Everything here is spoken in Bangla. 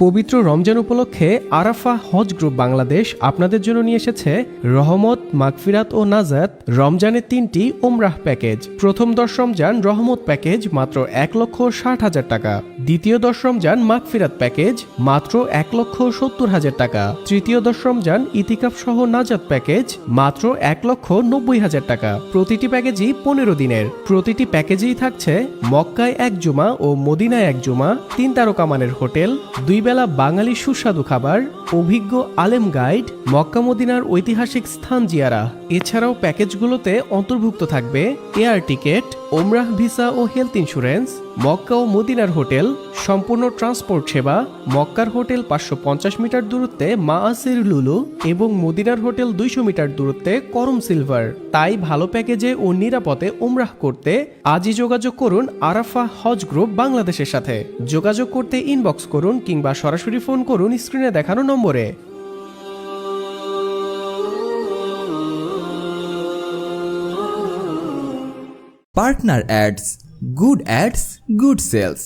পবিত্র রমজান উপলক্ষে আরাফা হজ গ্রুপ বাংলাদেশ আপনাদের জন্য নিয়ে এসেছে রহমত, মাগফিরাত ও নাজাত রমজানের 3টি উমরাহ প্যাকেজ। প্রথম 10 রমজান রহমত প্যাকেজ মাত্র 1,60,000 টাকা, দ্বিতীয় 10 রমজান মাগফিরাত প্যাকেজ মাত্র 1,70,000 টাকা, তৃতীয় 10 রমজান ইতিকাফ সহ নাজাত প্যাকেজ মাত্র 1,90,000 টাকা। প্রতিটি প্যাকেজই 15 দিনের। প্রতিটি প্যাকেজেই থাকছে মক্কায় 1 জুমা ও মদিনায় 1 জুমা, 3 তারকা মানের হোটেল, 2 বেলা বাঙালি সুস্বাদু খাবার, অভিজ্ঞ আলেম গাইড, মক্কা মদিনার ঐতিহাসিক স্থান জিয়ারা। এছাড়াও প্যাকেজগুলোতে অন্তর্ভুক্ত থাকবে এয়ার টিকেট, ওমরাহ ভিসা ও হেলথ ইন্স্যুরেন্স, মক্কা ও মদিনার হোটেল, সম্পূর্ণ ট্রান্সপোর্ট সেবা, মক্কার হোটেল 550 মিটার দূরত্বে মা আসির লুলু এবং মদিনার হোটেল 200 মিটার দূরত্বে করম সিলভার। তাই ভালো প্যাকেজে ও নিরাপদে উমরাহ করতে আজই যোগাযোগ করুন আরাফা হজ গ্রুপ বাংলাদেশের সাথে। যোগাযোগ করতে ইনবক্স করুন কিংবা সরাসরি ফোন করুন স্ক্রিনে দেখানো নম্বরে। Partner ads, good ads, good sales.